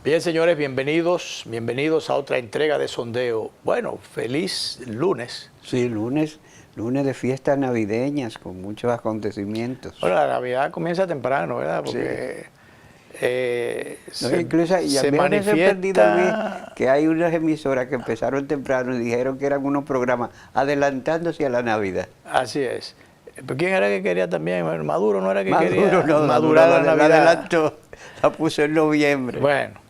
Bien, señores, bienvenidos a otra entrega de Sondeo. Bueno, feliz lunes. Sí, lunes de fiestas navideñas con muchos acontecimientos. Bueno, la Navidad comienza temprano, ¿verdad? Porque Incluso y a se mí me ha sorprendido a mí manifiesta... que hay unas emisoras que empezaron temprano y dijeron que eran unos programas adelantándose a la Navidad. Así es. ¿Pero quién era que quería también? Maduro no era que Maduro, quería no, madurar la Navidad. la adelantó, la puso en noviembre. Bueno,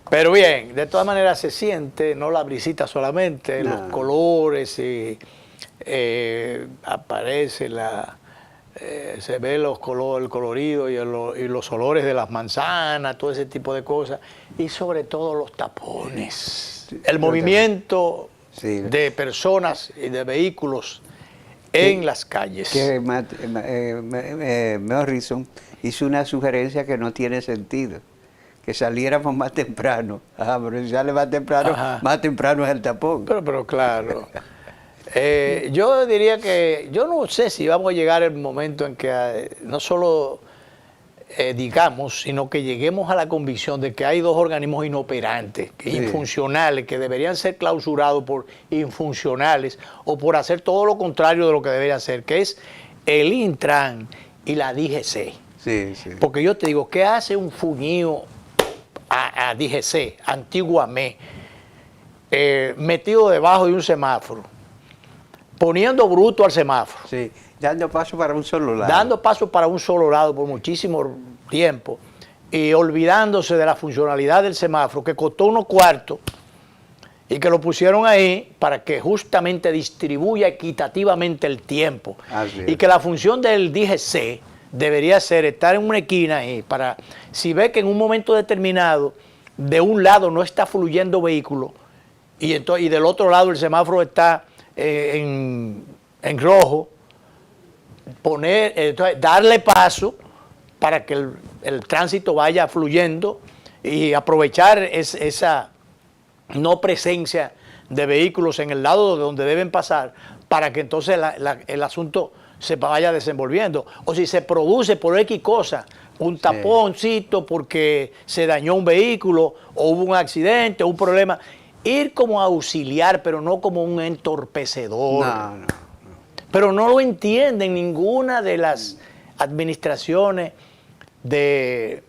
pero bien, de todas maneras se siente, no la brisita solamente, los colores y aparece se ve el colorido y los olores de las manzanas, todo ese tipo de cosas, y sobre todo los tapones, el movimiento de personas y de vehículos en las calles. Que Morrison hizo una sugerencia que no tiene sentido, que saliéramos más temprano. Pero si sale más temprano es el tapón. Pero claro. Yo diría que, yo no sé si vamos a llegar el momento en que no solo digamos, sino que lleguemos a la convicción de que hay dos organismos inoperantes, infuncionales, que deberían ser clausurados por infuncionales o por hacer todo lo contrario de lo que debería hacer, que es el Intran y la DGC. Sí, sí. Porque yo te digo, ¿qué hace un fuñío a DGC, antiguamente, metido debajo de un semáforo, poniendo bruto al semáforo? Sí, dando paso para un solo lado. Dando paso para un solo lado por muchísimo tiempo y olvidándose de la funcionalidad del semáforo, que costó unos cuartos y que lo pusieron ahí para que justamente distribuya equitativamente el tiempo. Y que la función del DGC debería ser estar en una esquina ahí para, si ve que en un momento determinado de un lado no está fluyendo vehículo y del otro lado el semáforo está en rojo, darle paso para que el tránsito vaya fluyendo y aprovechar esa no presencia de vehículos en el lado donde deben pasar para que entonces el asunto se vaya desenvolviendo. O si se produce por X cosa, un taponcito porque se dañó un vehículo o hubo un accidente o un problema, ir como auxiliar, pero no como un entorpecedor. No. Pero no lo entienden ninguna de las administraciones de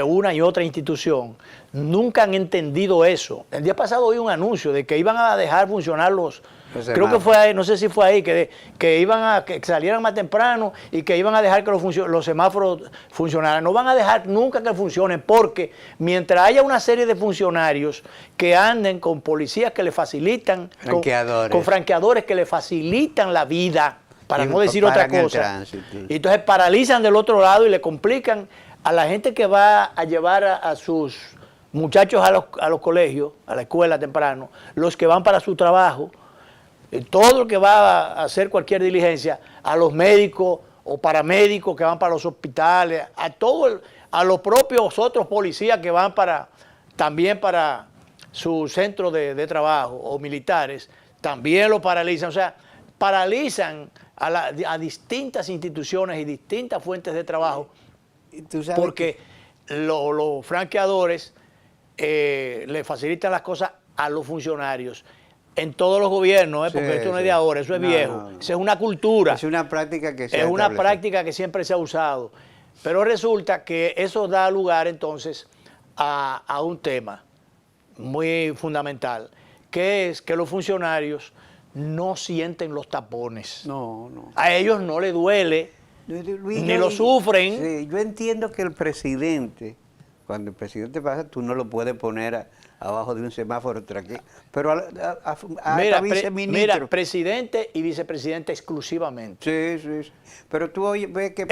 una y otra institución. Nunca han entendido eso. El día pasado oí un anuncio de que iban a dejar funcionar creo que fue ahí, no sé si fue ahí, que iban a que salieran más temprano y que iban a dejar que los semáforos funcionaran. No van a dejar nunca que funcionen, porque mientras haya una serie de funcionarios que anden con policías que le facilitan, con franqueadores que le facilitan la vida, para no decir otra cosa, y entonces paralizan del otro lado y le complican a la gente que va a llevar a sus muchachos a los colegios, a la escuela temprano, los que van para su trabajo, todo lo que va a hacer cualquier diligencia, a los médicos o paramédicos que van para los hospitales, a los propios otros policías que van también para su centro de trabajo, o militares, también lo paralizan. O sea, paralizan a distintas instituciones y distintas fuentes de trabajo, porque los franqueadores le facilitan las cosas a los funcionarios. En todos los gobiernos, porque esto no es de ahora, eso es viejo. Eso es una cultura. Es una práctica que es una práctica que siempre se ha usado. Pero resulta que eso da lugar entonces a un tema muy fundamental, que es que los funcionarios no sienten los tapones. No. A ellos no les duele, ni lo sufren. Sí, yo entiendo que el presidente, cuando el presidente pasa, tú no lo puedes poner abajo de un semáforo tranquilo. Pero mira, presidente y vicepresidente exclusivamente. Sí. Pero tú ves que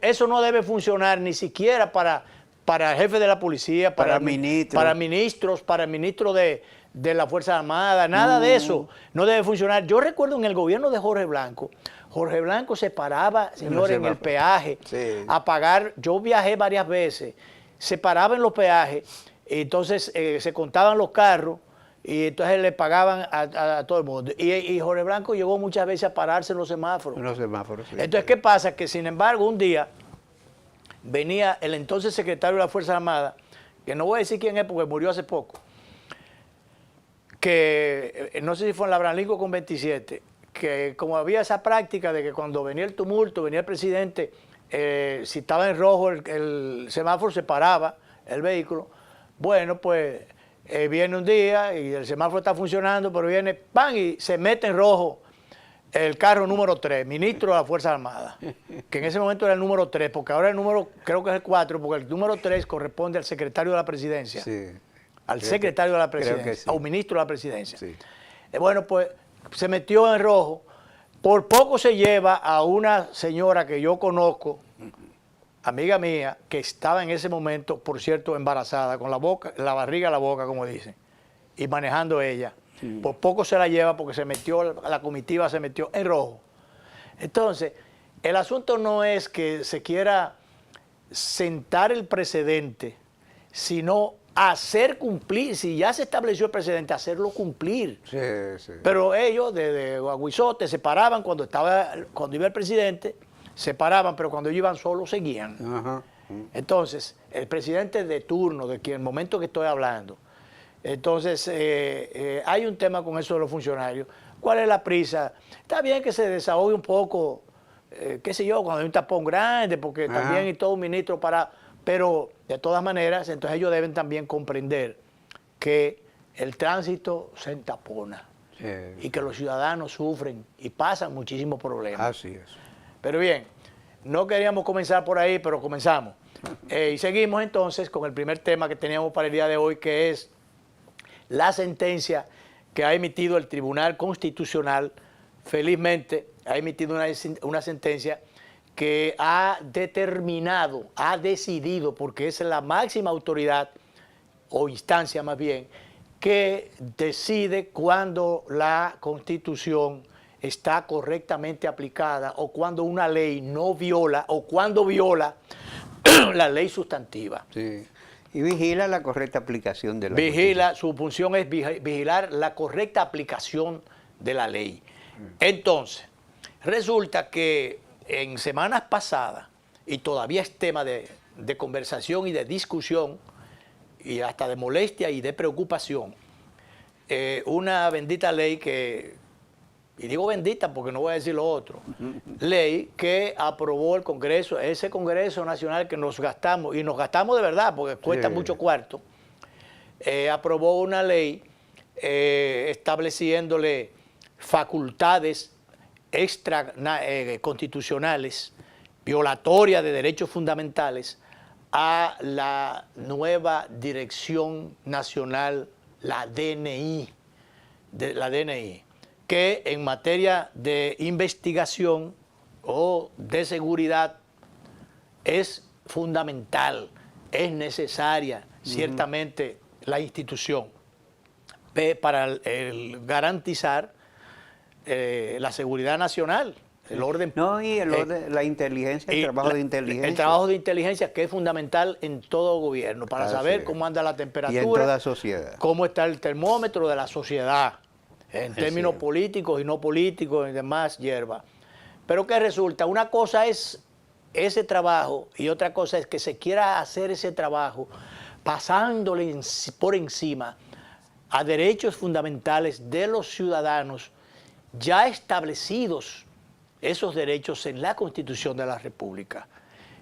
eso no debe funcionar ni siquiera para el jefe de la policía, para ministros de la Fuerza Armada, nada de eso no debe funcionar. Yo recuerdo en el gobierno de Jorge Blanco se paraba, señores, en el peaje a pagar. Yo viajé varias veces, se paraba en los peajes. Entonces se contaban los carros y entonces le pagaban a todo el mundo. Y Jorge Blanco llegó muchas veces a pararse en los semáforos. Sí. Entonces, ¿qué pasa? Que sin embargo un día venía el entonces secretario de la Fuerza Armada, que no voy a decir quién es porque murió hace poco, que no sé si fue en la Abraham Lincoln con 27, que como había esa práctica de que cuando venía el tumulto, venía el presidente, si estaba en rojo el semáforo se paraba el vehículo. Bueno, pues viene un día y el semáforo está funcionando, pero viene, ¡pam!, y se mete en rojo el carro número 3, ministro de las Fuerzas Armadas, que en ese momento era el número 3, porque ahora el número, creo que es el 4, porque el número 3 corresponde al secretario de la presidencia. Sí. Al secretario de la presidencia, sí. a un ministro de la presidencia. Sí. Bueno, pues se metió en rojo. Por poco se lleva a una señora que yo conozco, amiga mía, que estaba en ese momento, por cierto, embarazada, con la boca, la barriga a la boca, como dicen, y manejando ella. Sí. Por poco se la lleva porque se metió, la comitiva se metió en rojo. Entonces, el asunto no es que se quiera sentar el precedente, sino hacer cumplir, si ya se estableció el precedente, hacerlo cumplir. Sí, sí. Pero ellos, de Guaguizote, se paraban cuando iba el presidente, se paraban, pero cuando ellos iban solos, seguían. Ajá. Entonces, el presidente de turno, de quien el momento que estoy hablando, entonces hay un tema con eso de los funcionarios. ¿Cuál es la prisa? Está bien que se desahogue un poco, qué sé yo, cuando hay un tapón grande, porque Ajá. también hay todo un ministro para... Pero, de todas maneras, entonces ellos deben también comprender que el tránsito se entapona y que los ciudadanos sufren y pasan muchísimos problemas. Así es. Pero bien, no queríamos comenzar por ahí, pero comenzamos. Y seguimos entonces con el primer tema que teníamos para el día de hoy, que es la sentencia que ha emitido el Tribunal Constitucional. Felizmente ha emitido una sentencia que ha determinado, ha decidido, porque es la máxima autoridad, o instancia más bien, que decide cuando la Constitución está correctamente aplicada o cuando una ley no viola o cuando viola la ley sustantiva. Sí. Y vigila la correcta aplicación de la Vigila, su función es vigilar la correcta aplicación de la ley. Entonces, resulta que en semanas pasadas, y todavía es tema de conversación y de discusión, y hasta de molestia y de preocupación, una bendita ley que, y digo bendita porque no voy a decir lo otro, ley que aprobó el Congreso, ese Congreso Nacional que nos gastamos, y nos gastamos de verdad porque cuesta mucho cuarto, aprobó una ley estableciéndole facultades extra constitucionales, violatorias de derechos fundamentales a la nueva Dirección Nacional, la DNI, que en materia de investigación o de seguridad es fundamental, es necesaria ciertamente la institución para garantizar la seguridad nacional, el orden. No, y el orden, la inteligencia, el trabajo de inteligencia. El trabajo de inteligencia que es fundamental en todo gobierno, para saber cómo anda la temperatura. Y en toda sociedad. Cómo está el termómetro de la sociedad, en términos políticos y no políticos y demás hierba. Pero ¿qué resulta? Una cosa es ese trabajo y otra cosa es que se quiera hacer ese trabajo pasándole por encima a derechos fundamentales de los ciudadanos ya establecidos, esos derechos en la Constitución de la República.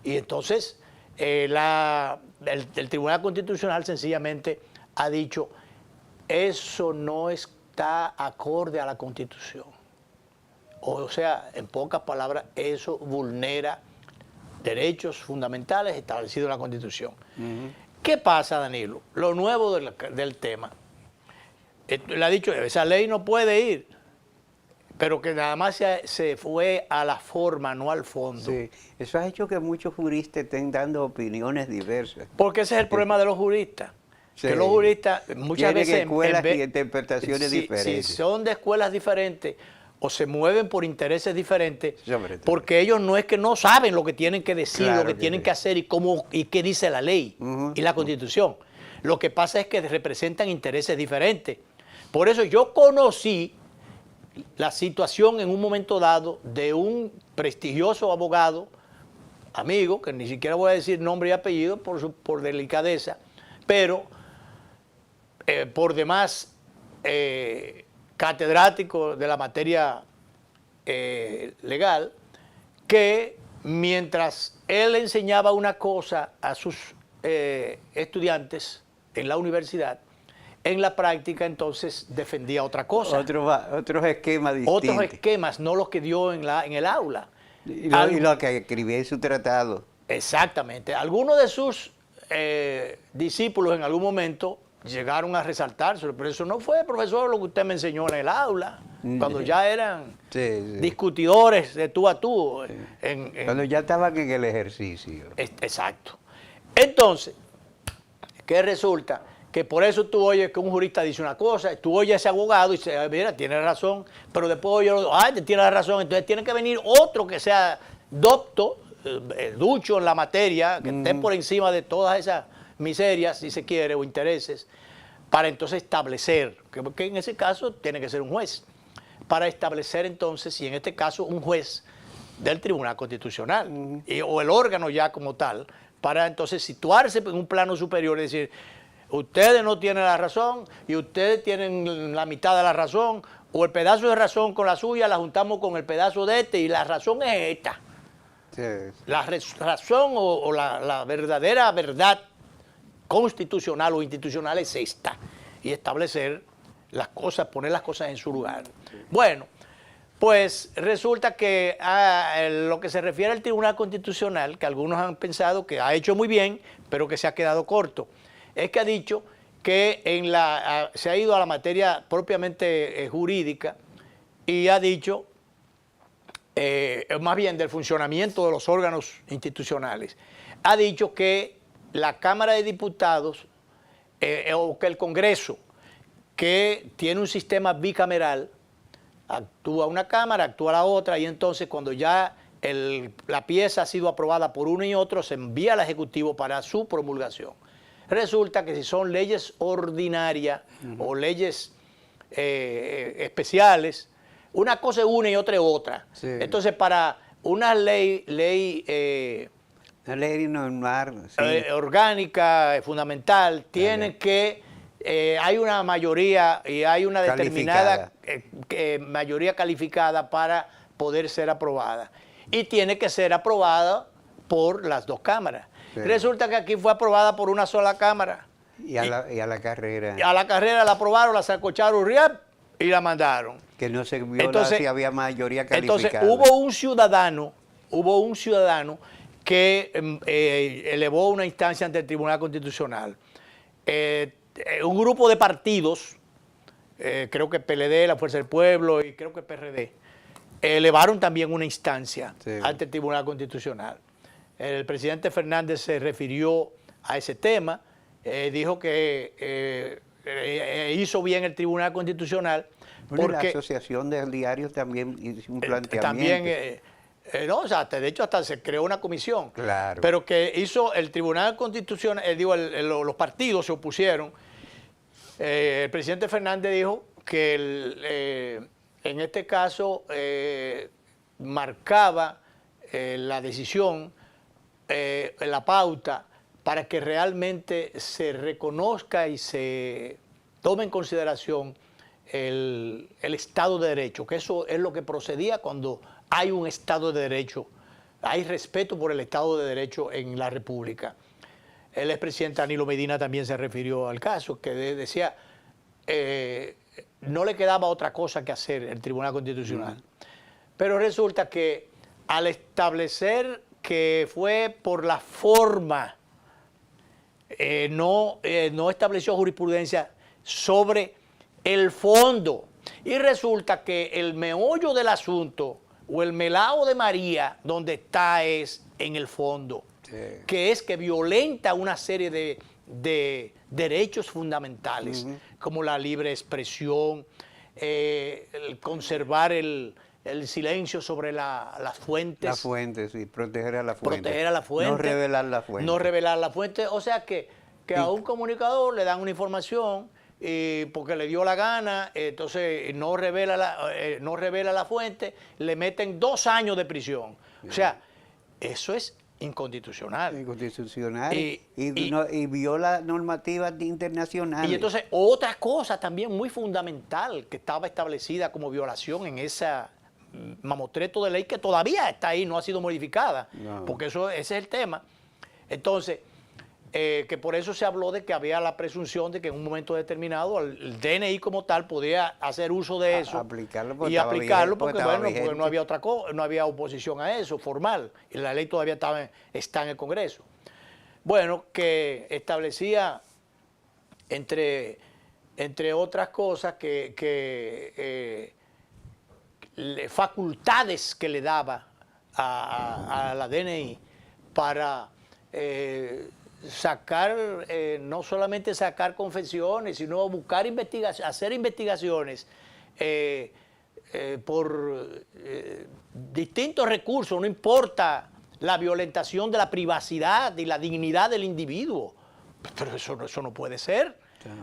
Y entonces el Tribunal Constitucional sencillamente ha dicho, eso no está acorde a la Constitución. O sea, en pocas palabras, eso vulnera derechos fundamentales establecidos en la Constitución. ¿Qué pasa, Danilo? Lo nuevo del tema. Le ha dicho, esa ley no puede ir, pero que nada más se fue a la forma, no al fondo. Sí, eso ha hecho que muchos juristas estén dando opiniones diversas. Porque ese es el problema de los juristas. Sí. Que los juristas muchas tienen veces... escuelas y interpretaciones diferentes. Si son de escuelas diferentes o se mueven por intereses diferentes, porque ellos no es que no saben lo que tienen que decir, lo que tienen que hacer y cómo y qué dice la ley y la Constitución. Lo que pasa es que representan intereses diferentes. Por eso yo conocí la situación en un momento dado de un prestigioso abogado, amigo, que ni siquiera voy a decir nombre y apellido por delicadeza, pero por demás catedrático de la materia legal, que mientras él enseñaba una cosa a sus estudiantes en la universidad, en la práctica entonces defendía otra cosa. Otros esquemas distintos. Otros esquemas, no los que dio en el aula. Y lo que escribía en su tratado. Exactamente. Algunos de sus discípulos en algún momento llegaron a resaltárselo, pero eso no fue, profesor, lo que usted me enseñó en el aula, cuando ya eran discutidores de tú a tú. Cuando ya estaban en el ejercicio. Exacto. Entonces, ¿qué resulta? Que por eso tú oyes que un jurista dice una cosa, tú oyes a ese abogado y dices, mira, tiene razón, pero después oyes, tiene razón, entonces tiene que venir otro que sea docto, ducho en la materia, que esté por encima de todas esas miserias, si se quiere, o intereses, para entonces establecer, que en ese caso tiene que ser un juez, para establecer entonces, y en este caso un juez del Tribunal Constitucional, o el órgano ya como tal, para entonces situarse en un plano superior y decir, ustedes no tienen la razón y ustedes tienen la mitad de la razón, o el pedazo de razón con la suya la juntamos con el pedazo de este y la razón es esta. Sí. La razón o la verdadera verdad constitucional o institucional es esta, y establecer las cosas, poner las cosas en su lugar. Bueno, pues resulta que lo que se refiere al Tribunal Constitucional, que algunos han pensado que ha hecho muy bien, pero que se ha quedado corto, es que ha dicho que se ha ido a la materia propiamente jurídica y ha dicho, más bien del funcionamiento de los órganos institucionales, ha dicho que la Cámara de Diputados o que el Congreso, que tiene un sistema bicameral, actúa una Cámara, actúa la otra, y entonces cuando ya la pieza ha sido aprobada por uno y otro, se envía al Ejecutivo para su promulgación. Resulta que si son leyes ordinarias o leyes especiales, una cosa es una y otra es otra. Sí. Entonces, para una ley normal, orgánica, fundamental, tiene que, hay una mayoría y hay una determinada mayoría calificada para poder ser aprobada. Y tiene que ser aprobada por las dos cámaras. Sí. Resulta que aquí fue aprobada por una sola cámara. Y a la carrera. Y a la carrera la aprobaron, la sacocharon y la mandaron. Que no se vio si había mayoría calificada. Entonces hubo un ciudadano que elevó una instancia ante el Tribunal Constitucional. Un grupo de partidos, creo que PLD, la Fuerza del Pueblo y creo que PRD, elevaron también una instancia ante el Tribunal Constitucional. El presidente Fernández se refirió a ese tema, dijo que hizo bien el Tribunal Constitucional. Porque la Asociación de Diarios también hizo un planteamiento. De hecho hasta se creó una comisión. Claro. Pero que hizo el Tribunal Constitucional, los partidos se opusieron. El presidente Fernández dijo que en este caso marcaba la decisión, la pauta, para que realmente se reconozca y se tome en consideración el Estado de Derecho, que eso es lo que procedía cuando hay un Estado de Derecho, hay respeto por el Estado de Derecho en la República. El expresidente Danilo Medina también se refirió al caso, que decía, no le quedaba otra cosa que hacer el Tribunal Constitucional. Pero resulta que al establecer que fue por la forma, no estableció jurisprudencia sobre el fondo. Y resulta que el meollo del asunto, o el melao de María, donde está es en el fondo, que es que violenta una serie de derechos fundamentales, como la libre expresión, el conservar el silencio sobre las fuentes. Las fuentes, sí, proteger a la fuente. Proteger a la fuente. No revelar la fuente. No revelar la fuente. O sea que a un comunicador le dan una información porque le dio la gana, entonces no revela la fuente, le meten 2 años de prisión. O sea, eso es inconstitucional. Inconstitucional Y- y viola normativas internacionales. Y entonces otra cosa también muy fundamental que estaba establecida como violación en esa mamotreto de ley que todavía está ahí, no ha sido modificada, No. porque ese es el tema. Entonces, que por eso se habló de que había la presunción de que en un momento determinado el DNI como tal podía hacer uso de eso Aplicarlo porque y estaba aplicarlo vigente, porque, estaba bueno, porque vigente. no había otra cosa, no había oposición a eso formal y la ley todavía está en el Congreso. Bueno, que establecía entre otras cosas facultades que le daba a la DNI para sacar, no solamente sacar confesiones, sino buscar hacer investigaciones por distintos recursos, no importa la violentación de la privacidad y la dignidad del individuo. Pero eso no puede ser,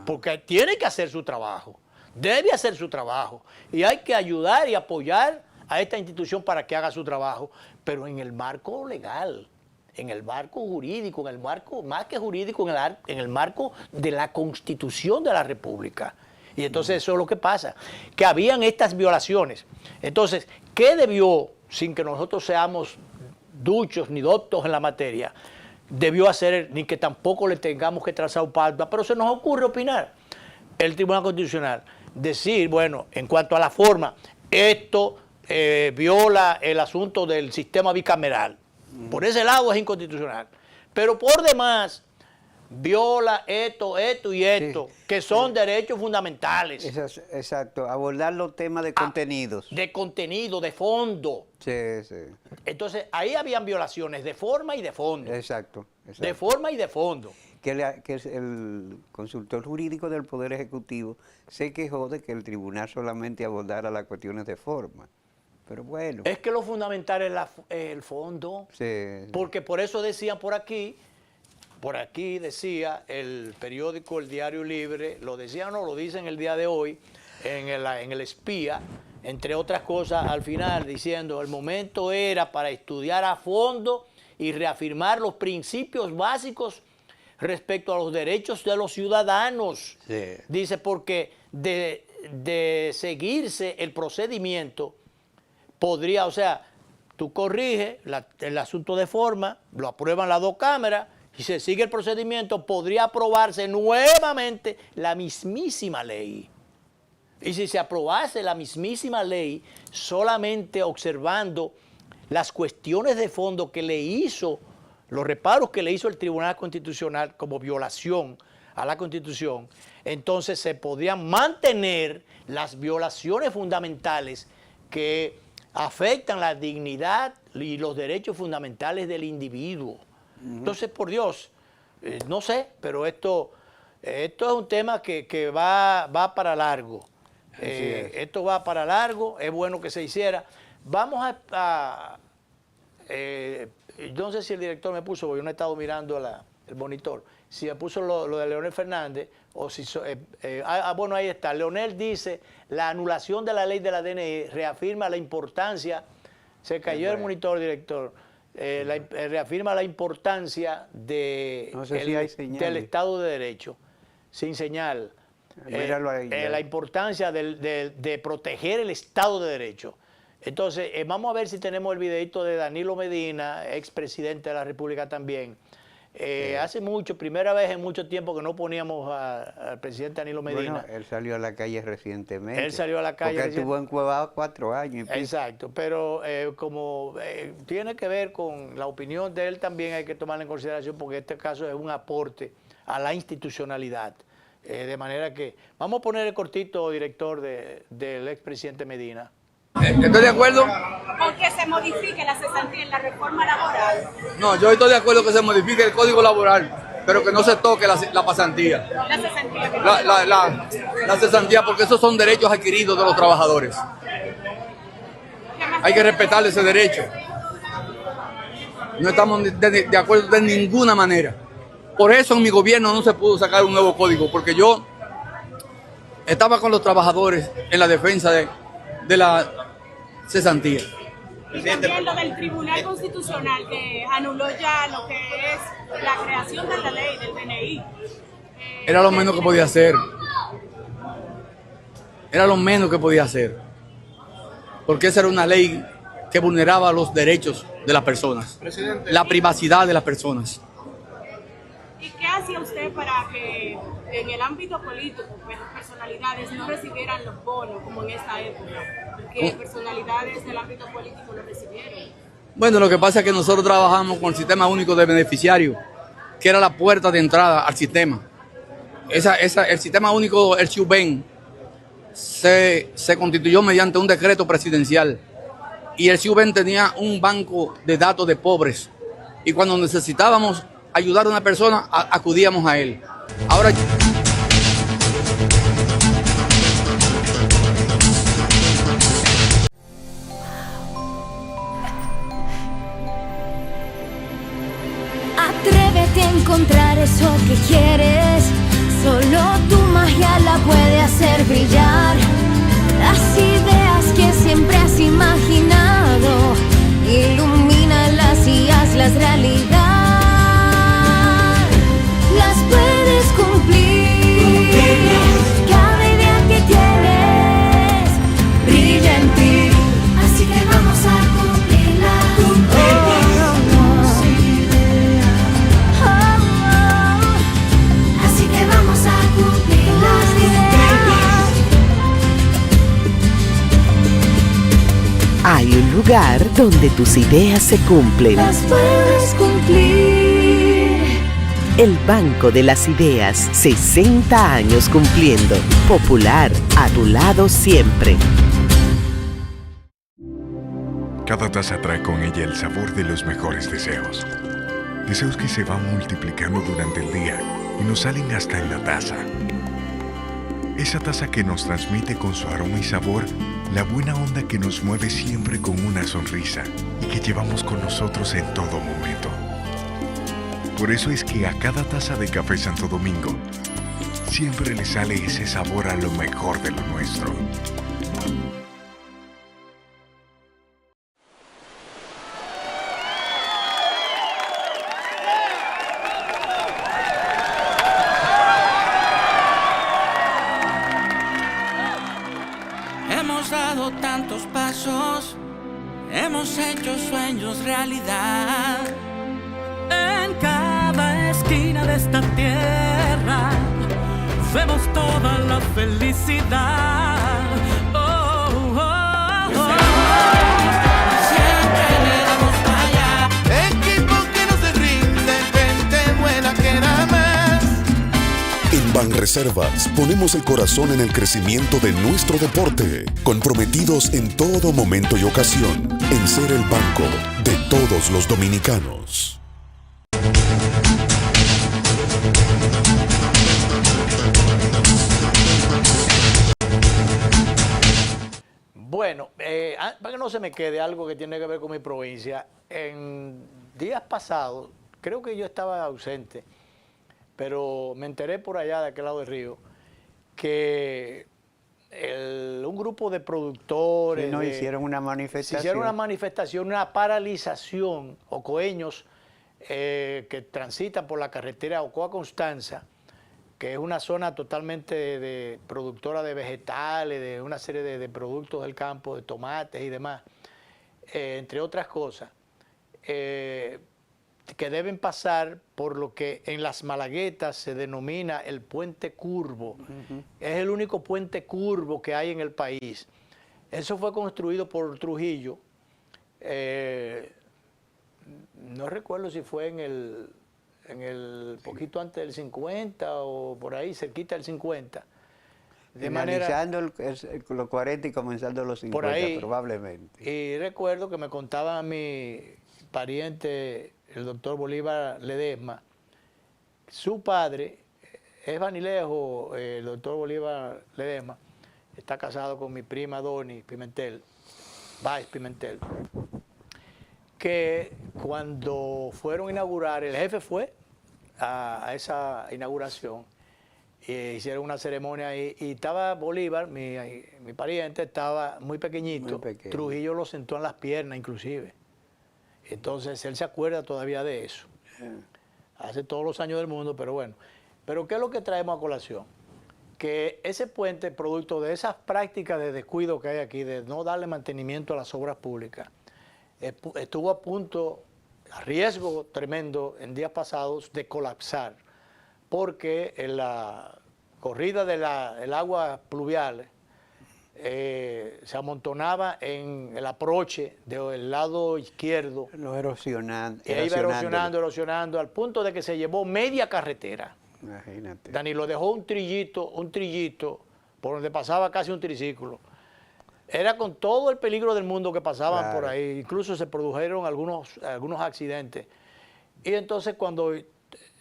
porque tiene que hacer su trabajo, debe hacer su trabajo, y hay que ayudar y apoyar a esta institución para que haga su trabajo, pero en el marco legal, en el marco jurídico, en el marco, más que jurídico, en el marco de la Constitución de la República. Y entonces eso es lo que pasa, que habían estas violaciones. Entonces, ¿qué debió, sin que nosotros seamos duchos ni doctos en la materia, debió hacer, ni que tampoco le tengamos que trazar pauta, pero se nos ocurre opinar el Tribunal Constitucional? Decir, bueno, en cuanto a la forma, esto viola el asunto del sistema bicameral. Por ese lado es inconstitucional. Pero por demás, viola esto y esto, que son derechos fundamentales. Exacto, abordar los temas de contenidos. De contenido, de fondo. Sí, sí. Entonces, ahí habían violaciones de forma y de fondo. Exacto. De forma y de fondo. Que el consultor jurídico del Poder Ejecutivo se quejó de que el tribunal solamente abordara las cuestiones de forma. Pero bueno. Es que lo fundamental es el fondo. Sí. Porque por eso decían por aquí decía el periódico El Diario Libre, lo decía o no, lo dicen el día de hoy, en el Espía, entre otras cosas, al final diciendo, el momento era para estudiar a fondo y reafirmar los principios básicos respecto a los derechos de los ciudadanos. Sí. Dice, porque de seguirse el procedimiento, podría, o sea, tú corriges el asunto de forma, lo aprueban las dos cámaras y se sigue el procedimiento, podría aprobarse nuevamente la mismísima ley. Y si se aprobase la mismísima ley, solamente observando las cuestiones de fondo que le hizo, los reparos que le hizo el Tribunal Constitucional como violación a la Constitución, entonces se podrían mantener las violaciones fundamentales que afectan la dignidad y los derechos fundamentales del individuo. Entonces, por Dios, no sé, pero esto es un tema que va para largo. Esto va para largo, es bueno que se hiciera. Vamos yo no sé si el director me puso, porque yo no he estado mirando el monitor, si me puso lo de Leonel Fernández, o si... bueno, ahí está. Leonel dice, la anulación de la ley de la DNI reafirma la importancia, se cayó el monitor, director, reafirma la importancia No sé si hay señal. del Estado de Derecho, sin señal. Míralo ahí, la importancia de proteger el Estado de Derecho. Entonces, vamos a ver si tenemos el videito de Danilo Medina, expresidente de la República también. Hace primera vez en mucho tiempo que no poníamos al presidente Danilo Medina. Bueno, él salió a la calle recientemente. Él salió a la calle porque estuvo encuevado 4 años. Exacto, pero como tiene que ver con la opinión de él, también hay que tomarla en consideración porque este caso es un aporte a la institucionalidad. De manera que vamos a poner el cortito, director, del expresidente Medina. Estoy de acuerdo. ¿Con que se modifique la cesantía en la reforma laboral? No, yo estoy de acuerdo que se modifique el código laboral, pero que no se toque la pasantía. La cesantía. La cesantía, porque esos son derechos adquiridos de los trabajadores. Hay que respetar ese derecho. No estamos de acuerdo de ninguna manera. Por eso en mi gobierno no se pudo sacar un nuevo código, porque yo estaba con los trabajadores en la defensa de la cesantía. Y también lo del Tribunal Constitucional que anuló ya lo que es la creación de la ley del DNI. Era lo menos que podía hacer. Era lo menos que podía hacer. Porque esa era una ley que vulneraba los derechos de las personas, la privacidad de las personas. ¿Y qué hacía usted para que en el ámbito político pues, personalidades no recibieran los bonos como en esta época? Que personalidades del ámbito político lo recibieron. Bueno, lo que pasa es que nosotros trabajamos con el sistema único de beneficiarios, que era la puerta de entrada al sistema. El sistema único, el SIUBEN, se constituyó mediante un decreto presidencial. Y el SIUBEN tenía un banco de datos de pobres. Y cuando necesitábamos ayudar a una persona, acudíamos a él. Ahora... Atrévete a encontrar eso que quieres. Solo tu magia la puede hacer brillar. Las ideas que siempre has imaginado, ilumínalas y hazlas realidad. Las puedes cumplir. Cada idea que tienes brilla en ti. Así que vamos a cumplirla. Así que vamos a cumplir las ideas. Hay un lugar donde tus ideas se cumplen. Las puedes cumplir. El Banco de las Ideas, 60 años cumpliendo. Popular, a tu lado siempre. Cada taza trae con ella el sabor de los mejores deseos. Deseos que se van multiplicando durante el día y nos salen hasta en la taza. Esa taza que nos transmite con su aroma y sabor la buena onda que nos mueve siempre con una sonrisa y que llevamos con nosotros en todo momento. Por eso es que a cada taza de café Santo Domingo siempre le sale ese sabor a lo mejor de lo nuestro. Hemos dado tantos pasos, hemos hecho sueños realidad. En cada esquina de esta tierra vemos toda la felicidad. Oh, oh, oh. Siempre le damos para allá. Equipo que no se rinde, gente buena que da más. En Banreservas ponemos el corazón en el crecimiento de nuestro deporte, comprometidos en todo momento y ocasión en ser el banco de todos los dominicanos. Bueno, para que no se me quede algo que tiene que ver con mi provincia, en días pasados, creo que yo estaba ausente, pero me enteré por allá de aquel lado del río, que un grupo de productores... Sí, no, hicieron una manifestación. Hicieron una manifestación, una paralización, ocoeños que transitan por la carretera Ocoa-Constanza, que es una zona totalmente de productora de vegetales, de una serie de productos del campo, de tomates y demás, entre otras cosas, que deben pasar por lo que en las Malaguetas se denomina el puente curvo. Es el único puente curvo que hay en el país. Eso fue construido por Trujillo, no recuerdo si fue en el poquito antes del 50 o por ahí, cerquita del 50. Finalizando los 40 y comenzando los 50, por ahí, probablemente. Y recuerdo que me contaba mi pariente, el doctor Bolívar Ledesma, su padre es Banilejo, el doctor Bolívar Ledesma, está casado con mi prima Doni Pimentel, Báez Pimentel, que cuando fueron a inaugurar, el jefe fue a esa inauguración hicieron una ceremonia ahí y estaba Bolívar, mi pariente, estaba muy pequeñito. Muy pequeño. Trujillo lo sentó en las piernas inclusive. Entonces él se acuerda todavía de eso. Hace todos los años del mundo, pero bueno. Pero ¿qué es lo que traemos a colación? Que ese puente, producto de esas prácticas de descuido que hay aquí, de no darle mantenimiento a las obras públicas, estuvo a punto, a riesgo tremendo en días pasados, de colapsar, porque en la corrida del agua pluvial se amontonaba en el aproche del lado izquierdo. Lo erosionando. Y iba erosionando, al punto de que se llevó media carretera. Imagínate. Danilo dejó un trillito por donde pasaba casi un triciclo. Era con todo el peligro del mundo que pasaban por ahí. Incluso se produjeron algunos accidentes. Y entonces cuando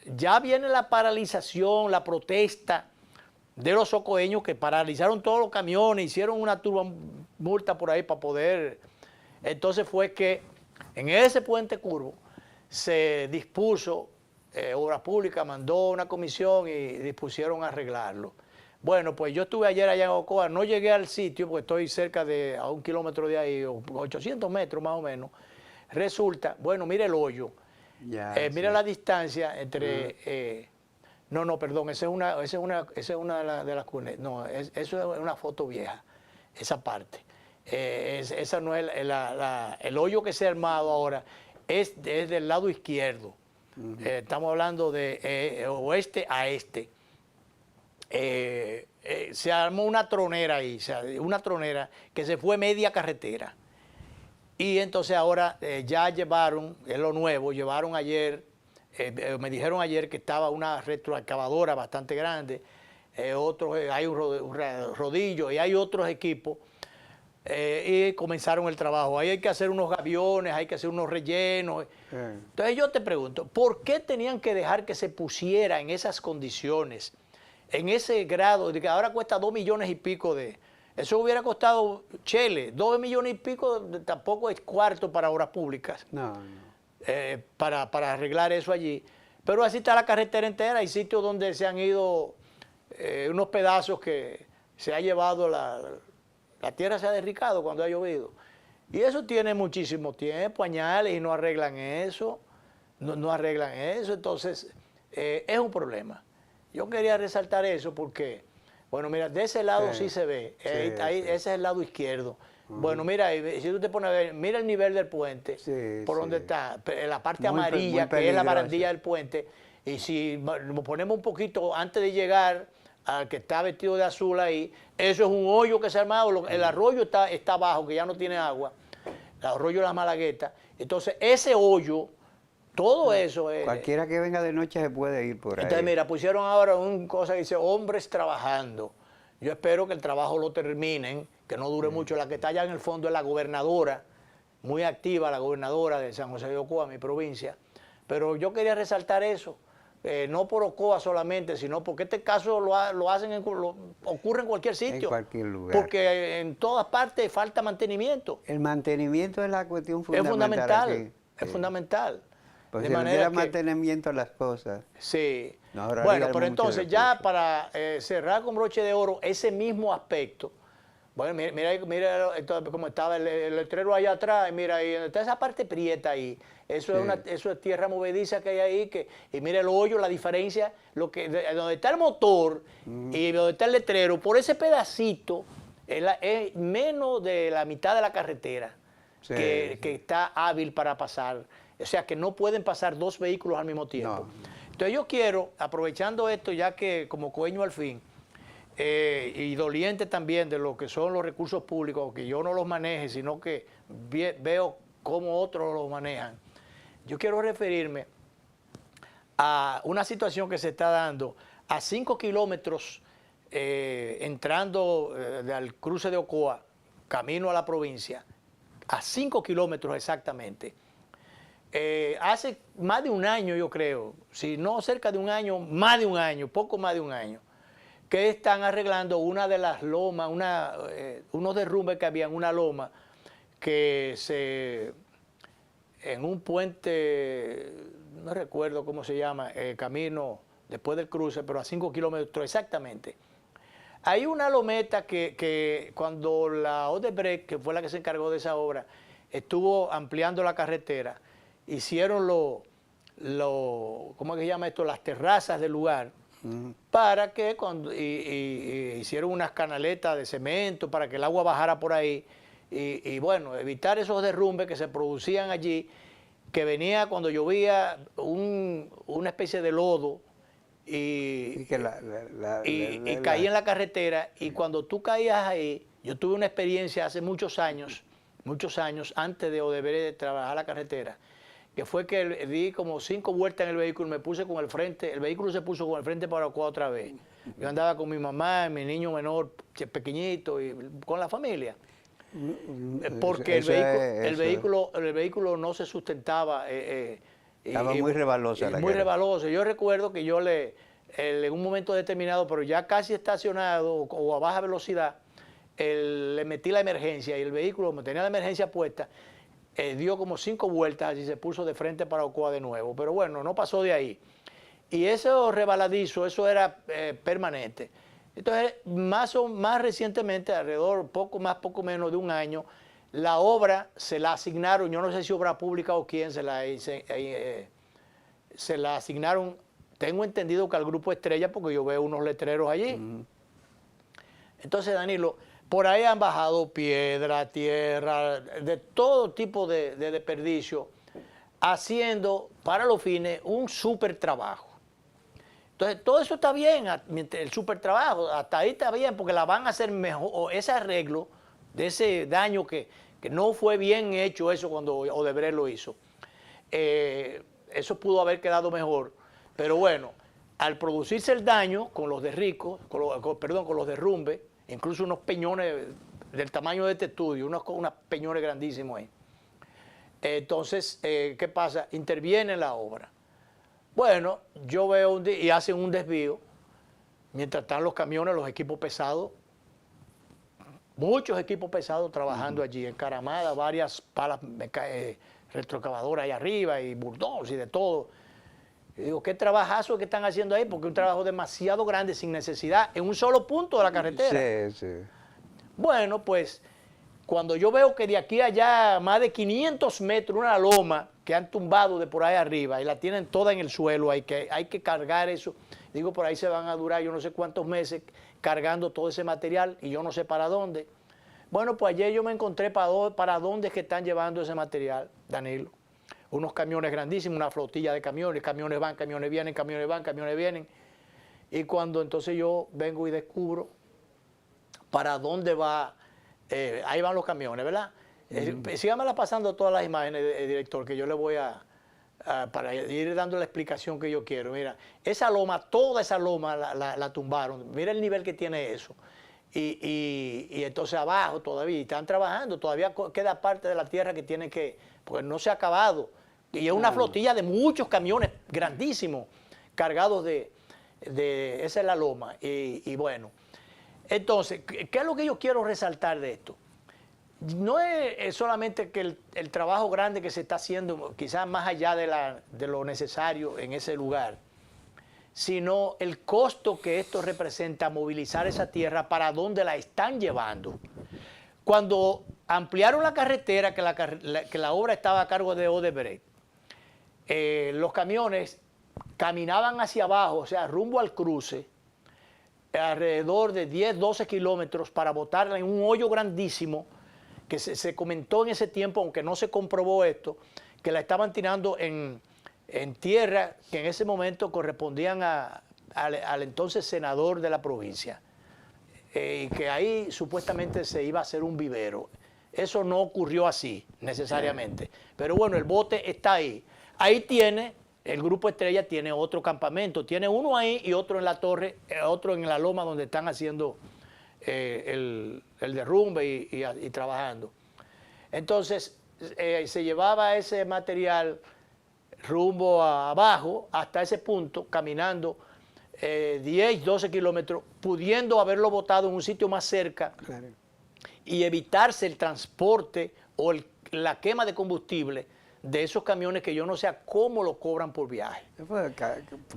ya viene la paralización, la protesta de los socoeños, que paralizaron todos los camiones, hicieron una turbamulta por ahí para poder. Entonces fue que en ese puente curvo se dispuso, Obras Públicas mandó una comisión y dispusieron a arreglarlo. Bueno, pues yo estuve ayer allá en Ocoa, no llegué al sitio porque estoy cerca a 1 kilómetro de ahí, o 800 metros más o menos. Resulta, bueno, mire el hoyo, mire la distancia entre... No, perdón, esa es una de las cunetas. No, eso es una foto vieja, esa parte. Esa no es el hoyo que se ha armado ahora, es del lado izquierdo. Estamos hablando de oeste a este. Se armó una tronera ahí, una tronera que se fue media carretera. Y entonces ahora ya llevaron, es lo nuevo, llevaron ayer, me dijeron ayer que estaba una retroexcavadora bastante grande, hay un rodillo y hay otros equipos, y comenzaron el trabajo. Ahí hay que hacer unos gaviones, hay que hacer unos rellenos. Entonces yo te pregunto, ¿por qué tenían que dejar que se pusiera en esas condiciones, en ese grado, de que ahora cuesta 2 millones y pico de... Eso hubiera costado, chele, 2 millones y pico, tampoco es cuarto para obras públicas. Para arreglar eso allí. Pero así está la carretera entera. Hay sitios donde se han ido unos pedazos que se ha llevado, la tierra se ha derricado cuando ha llovido. Y eso tiene muchísimo tiempo, añales, y no arreglan eso. No arreglan eso. Entonces, es un problema. Yo quería resaltar eso porque, bueno, mira, de ese lado sí se ve. Ese es el lado izquierdo. Bueno, mira, si tú te pones a ver, mira el nivel del puente, por donde está, en la parte amarilla, que es la barandilla del puente, y si nos ponemos un poquito antes de llegar al que está vestido de azul ahí, eso es un hoyo que se ha armado, el arroyo está abajo, que ya no tiene agua, el arroyo de la Malagueta. Entonces, ese hoyo, todo eso es... Cualquiera que venga de noche se puede ir por ahí. Entonces, mira, pusieron ahora una cosa que dice, hombres trabajando. Yo espero que el trabajo lo terminen, que no dure mucho. La que está allá en el fondo es la gobernadora, muy activa la gobernadora de San José de Ocoa, mi provincia. Pero yo quería resaltar eso, no por Ocoa solamente, sino porque este caso lo hacen, ocurre en cualquier sitio. En cualquier lugar. Porque en todas partes falta mantenimiento. El mantenimiento es la cuestión fundamental. Es fundamental, es fundamental. Pues de si manera hubiera que, mantenimiento a las cosas. Sí. No, bueno, pero entonces ya para cerrar con broche de oro ese mismo aspecto. Bueno, mira cómo estaba el letrero allá atrás, mira ahí, está esa parte prieta ahí. Eso es tierra movediza que hay ahí, y mira el hoyo, la diferencia, donde está el motor y donde está el letrero, por ese pedacito es menos de la mitad de la carretera que está hábil para pasar. O sea que no pueden pasar 2 vehículos al mismo tiempo. Entonces yo quiero, aprovechando esto, ya que como coeño al fin, y doliente también de lo que son los recursos públicos, que yo no los maneje, sino que veo cómo otros los manejan, yo quiero referirme a una situación que se está dando a 5 kilómetros entrando al cruce de Ocoa, camino a la provincia, a 5 kilómetros exactamente. Hace más de un año, yo creo, si no cerca de un año, más de un año, poco más de un año, que están arreglando una de las lomas, unos derrumbes que había en una loma, en un puente, no recuerdo cómo se llama, camino después del cruce, pero a 5 kilómetros exactamente. Hay una lometa que cuando la Odebrecht, que fue la que se encargó de esa obra, estuvo ampliando la carretera, hicieron ¿cómo es que se llama esto? Las terrazas del lugar, para que hicieron unas canaletas de cemento para que el agua bajara por ahí y bueno, evitar esos derrumbes que se producían allí, que venía cuando llovía una especie de lodo y caía en la carretera, y cuando tú caías ahí, yo tuve una experiencia hace muchos años antes de Odebrecht trabajar la carretera, que fue que di como 5 vueltas en el vehículo, me puse con el frente, el vehículo se puso con el frente para otra vez. Yo andaba con mi mamá, mi niño menor, pequeñito, y con la familia. Porque el vehículo no se sustentaba. Estaba muy rebalosa. Muy rebalosa. Yo recuerdo que yo en un momento determinado, pero ya casi estacionado o a baja velocidad, le metí la emergencia y el vehículo, como tenía la emergencia puesta, dio como 5 vueltas y se puso de frente para Ocoa de nuevo. Pero bueno, no pasó de ahí. Y eso rebaladizo, eso era permanente. Entonces, más recientemente, alrededor, poco menos de un año, la obra se la asignaron, yo no sé si obra pública o quién, se la asignaron, tengo entendido que al Grupo Estrella, porque yo veo unos letreros allí. Entonces, Danilo, por ahí han bajado piedra, tierra, de todo tipo de desperdicio, haciendo para los fines un súper trabajo. Entonces, todo eso está bien, el súper trabajo, hasta ahí está bien, porque la van a hacer mejor, ese arreglo de ese daño que no fue bien hecho eso cuando Odebrecht lo hizo. Eso pudo haber quedado mejor, pero bueno, al producirse el daño con los con los derrumbes, incluso unos peñones del tamaño de este estudio, unos peñones grandísimos ahí. Entonces, ¿qué pasa? Interviene la obra. Bueno, yo veo y hacen un desvío, mientras están los camiones, los equipos pesados, muchos equipos pesados trabajando allí, encaramadas, varias palas retrocavadoras ahí arriba y bulldogs y de todo. Y digo, ¿qué trabajazo que están haciendo ahí? Porque es un trabajo demasiado grande, sin necesidad, en un solo punto de la carretera. Sí. Bueno, pues, cuando yo veo que de aquí a allá, más de 500 metros, una loma que han tumbado de por ahí arriba y la tienen toda en el suelo, hay que cargar eso. Digo, por ahí se van a durar yo no sé cuántos meses cargando todo ese material y yo no sé para dónde. Bueno, pues ayer yo me encontré para dónde es que están llevando ese material, Danilo. Unos camiones grandísimos, una flotilla de camiones van, camiones vienen, camiones van, camiones vienen. Y cuando entonces yo vengo y descubro para dónde va, ahí van los camiones, ¿verdad? Sígamela pasando todas las imágenes, director, que yo le voy para ir dando la explicación que yo quiero. Mira, esa loma, toda esa loma la tumbaron. Mira el nivel que tiene eso. Y entonces abajo todavía están trabajando, todavía queda parte de la tierra que tiene porque no se ha acabado. Y es una flotilla de muchos camiones grandísimos cargados esa es la loma. Y bueno, entonces, ¿qué es lo que yo quiero resaltar de esto? No es solamente que el trabajo grande que se está haciendo, quizás más allá de lo necesario en ese lugar, sino el costo que esto representa movilizar esa tierra para dónde la están llevando. Cuando ampliaron la carretera, que la obra estaba a cargo de Odebrecht, los camiones caminaban hacia abajo, o sea, rumbo al cruce, alrededor de 10, 12 kilómetros para botarla en un hoyo grandísimo, que se comentó en ese tiempo, aunque no se comprobó esto, que la estaban tirando en tierra que en ese momento correspondían al entonces senador de la provincia, y que ahí supuestamente se iba a hacer un vivero. Eso no ocurrió así necesariamente, pero bueno, el bote está ahí. Ahí el Grupo Estrella tiene otro campamento, tiene uno ahí y otro en la torre, otro en la loma donde están haciendo el derrumbe y trabajando. Entonces se llevaba ese material rumbo abajo hasta ese punto, caminando 10, 12 kilómetros, pudiendo haberlo botado en un sitio más cerca, y evitarse el transporte o la quema de combustible de esos camiones que yo no sé a cómo lo cobran por viaje. Pues,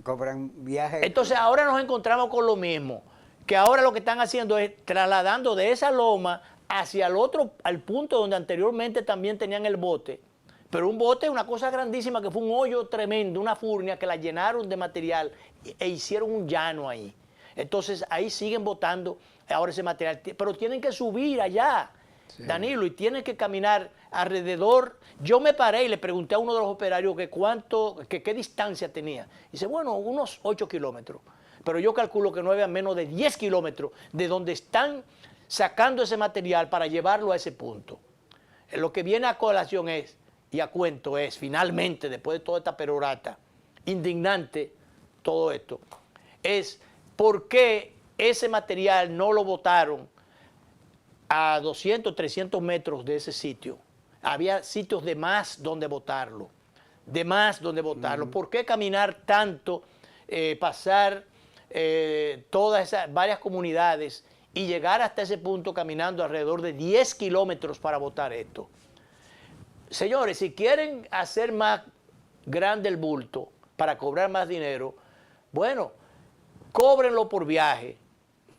cobran viajes. Entonces ahora nos encontramos con lo mismo, que ahora lo que están haciendo es trasladando de esa loma hacia el otro, al punto donde anteriormente también tenían el bote. Pero un bote es una cosa grandísima, que fue un hoyo tremendo, una furnia que la llenaron de material e hicieron un llano ahí. Entonces ahí siguen botando ahora ese material, pero tienen que subir allá, sí, Danilo, y tienen que caminar alrededor. Yo me paré y le pregunté a uno de los operarios que qué distancia tenía. Dice, bueno, unos 8 kilómetros. Pero yo calculo que no había menos de 10 kilómetros de donde están sacando ese material para llevarlo a ese punto. Lo que viene a colación es, y a cuento es, finalmente, después de toda esta perorata, indignante todo esto, es por qué ese material no lo botaron a 200, 300 metros de ese sitio. Había sitios de más donde botarlo, ¿Por qué caminar tanto, pasar todas esas varias comunidades y llegar hasta ese punto caminando alrededor de 10 kilómetros para botar esto? Señores, si quieren hacer más grande el bulto para cobrar más dinero, bueno, cóbrenlo por viaje.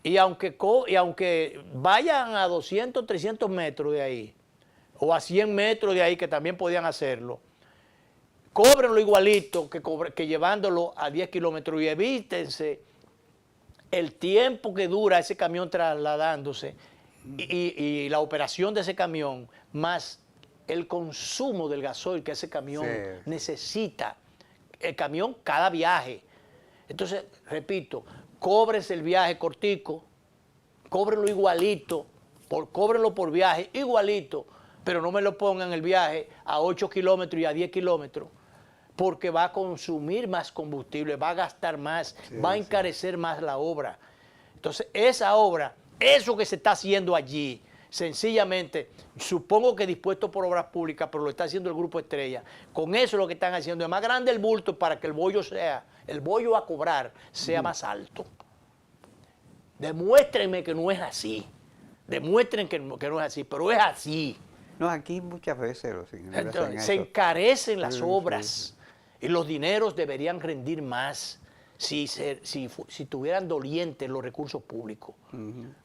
Y aunque vayan a 200, 300 metros de ahí, o a 100 metros de ahí, que también podían hacerlo, cóbrenlo igualito que llevándolo a 10 kilómetros y evítense el tiempo que dura ese camión trasladándose y la operación de ese camión, más el consumo del gasoil que ese camión necesita, el camión cada viaje. Entonces, repito, cóbrense el viaje cortico, cóbrenlo igualito, cóbrenlo por viaje igualito, pero no me lo pongan el viaje a 8 kilómetros y a 10 kilómetros, porque va a consumir más combustible, va a gastar más, va a encarecer más la obra. Entonces, esa obra, eso que se está haciendo allí, sencillamente, supongo que dispuesto por Obras Públicas, pero lo está haciendo el Grupo Estrella. Con eso lo que están haciendo es más grande el bulto para que el bollo a cobrar sea más alto. Demuéstrenme que no es así. Demuestren que no es así, pero es así. No, aquí muchas veces los ingenieros hacen eso. Se encarecen las obras y los dineros deberían rendir más si tuvieran dolientes los recursos públicos.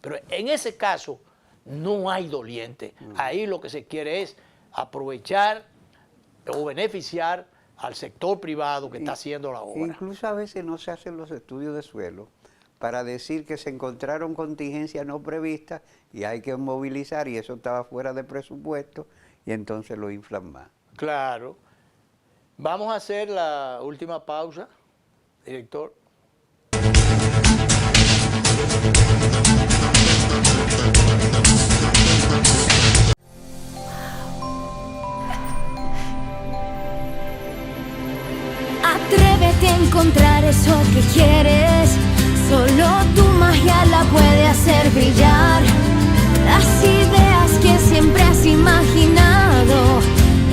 Pero en ese caso no hay doliente. Ahí lo que se quiere es aprovechar o beneficiar al sector privado que está haciendo la obra. Incluso a veces no se hacen los estudios de suelo para decir que se encontraron contingencias no previstas y hay que movilizar, y eso estaba fuera de presupuesto, y entonces lo inflan más. Claro. Vamos a hacer la última pausa, director. Atrévete a encontrar eso que quieres. Solo tu magia la puede hacer brillar. Las ideas que siempre has imaginado,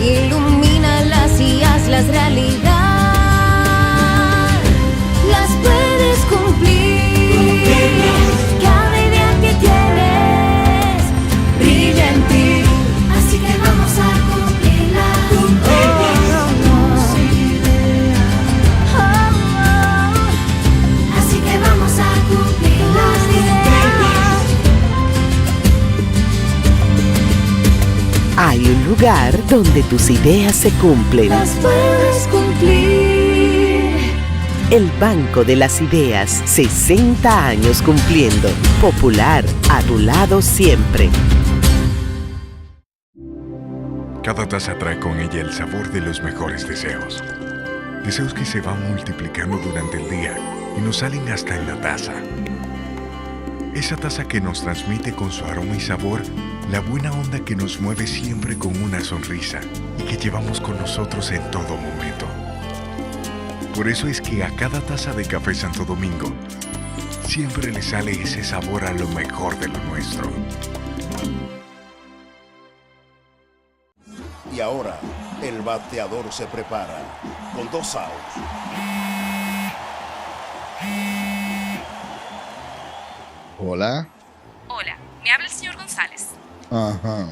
ilumínalas y hazlas realidad. Las puedes cumplir. Cada idea que tienes brilla en ti. Así que vamos a cumplirla. Así que vamos a cumplir las ideas. Hay un lugar donde tus ideas se cumplen. Las puedes cumplir. El Banco de las Ideas, 60 años cumpliendo. Popular, a tu lado siempre. Cada taza trae con ella el sabor de los mejores deseos. Deseos que se van multiplicando durante el día y nos salen hasta en la taza. Esa taza que nos transmite con su aroma y sabor la buena onda que nos mueve siempre con una sonrisa y que llevamos con nosotros en todo momento. Por eso es que a cada taza de café Santo Domingo siempre le sale ese sabor a lo mejor de lo nuestro. Y ahora, el bateador se prepara con 2 outs. Hola. Hola, me habla el señor González. Ajá.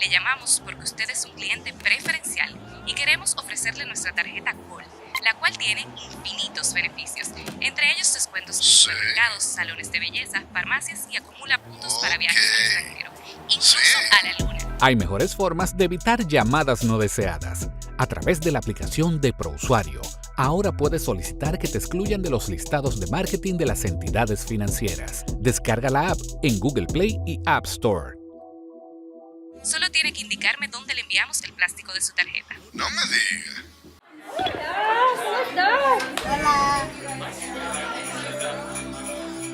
Le llamamos porque usted es un cliente preferencial y queremos ofrecerle nuestra tarjeta Gol, la cual tiene infinitos beneficios, entre ellos descuentos en supermercados, salones de belleza, farmacias y acumula puntos para viajes al extranjero, incluso a la luna. Hay mejores formas de evitar llamadas no deseadas. A través de la aplicación de ProUsuario, ahora puedes solicitar que te excluyan de los listados de marketing de las entidades financieras. Descarga la app en Google Play y App Store. Solo tiene que indicarme dónde le enviamos el plástico de su tarjeta. No me diga.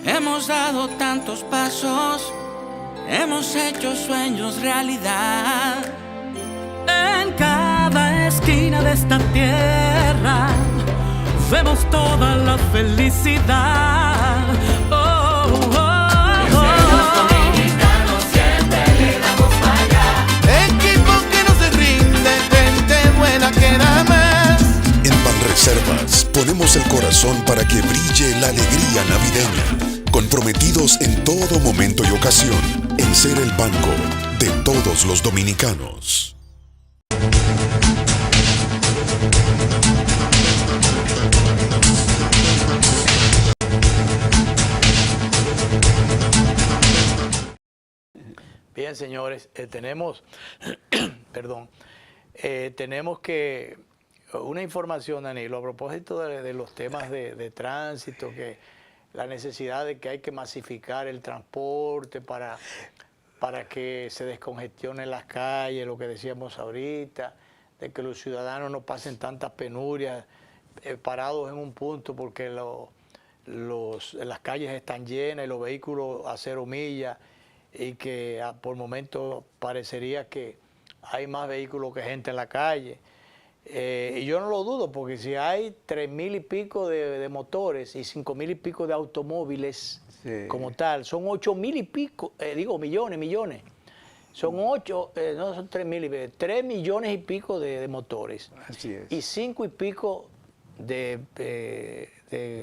Hemos dado tantos pasos, hemos hecho sueños realidad. En cada esquina de esta tierra vemos toda la felicidad. Oh, oh, oh. Los dominicanos siempre le damos para allá. Equipo que no se rinde, gente buena que da más. En Banreservas ponemos el corazón para que brille la alegría navideña. Comprometidos en todo momento y ocasión en ser el banco de todos los dominicanos. Bien, señores, tenemos, perdón, tenemos que una información, Danilo, a propósito de los temas de tránsito, que la necesidad de que hay que masificar el transporte para que se descongestionen las calles, lo que decíamos ahorita, de que los ciudadanos no pasen tantas penurias parados en un punto porque las calles están llenas y los vehículos a 0 millas, y que por momentos parecería que hay más vehículos que gente en la calle. Y yo no lo dudo, porque si hay 3.000 y pico de motores y 5.000 y pico de automóviles, sí, como tal, son 8.000 y pico, millones. Son 8, no son 3.000, 3 millones y pico de motores. Así es. Y 5 y pico de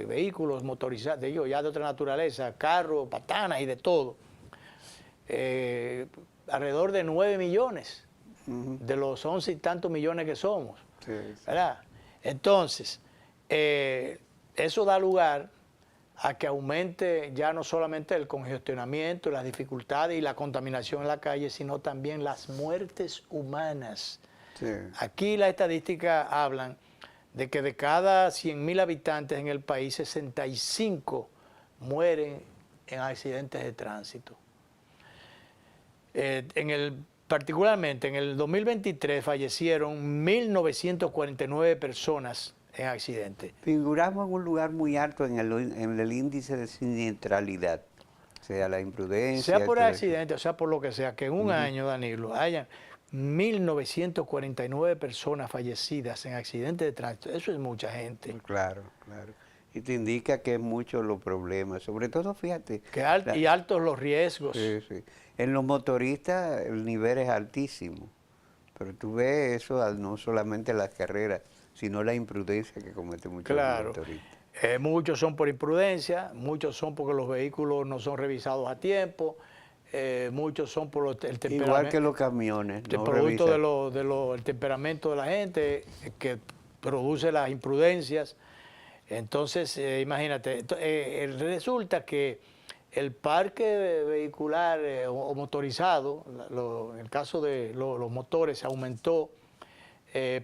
vehículos motorizados, ya de otra naturaleza, carros, patanas y de todo. Alrededor de 9 millones de los 11 y tantos millones que somos. Sí, sí. ¿Verdad? Entonces, eso da lugar a que aumente ya no solamente el congestionamiento, las dificultades y la contaminación en la calle, sino también las muertes humanas. Sí. Aquí las estadísticas hablan de que de cada 100.000 habitantes en el país, 65 mueren en accidentes de tránsito. Particularmente en el 2023 fallecieron 1.949 personas en accidentes. Figuramos en un lugar muy alto en el índice de siniestralidad, o sea, la imprudencia. Sea por accidente, o sea por lo que sea, que en un año, Danilo, hayan 1.949 personas fallecidas en accidentes de tránsito. Eso es mucha gente. Claro, claro. Y te indica que es mucho los problemas, sobre todo, fíjate. Y altos los riesgos. Sí, sí. En los motoristas el nivel es altísimo, pero tú ves eso no solamente en las carreras, sino la imprudencia que cometen muchos motoristas. Muchos son por imprudencia, muchos son porque los vehículos no son revisados a tiempo, muchos son por el temperamento. Igual que los camiones. El producto del temperamento de la gente que produce las imprudencias. Entonces, imagínate, resulta que el parque vehicular o motorizado, en el caso de los motores, se aumentó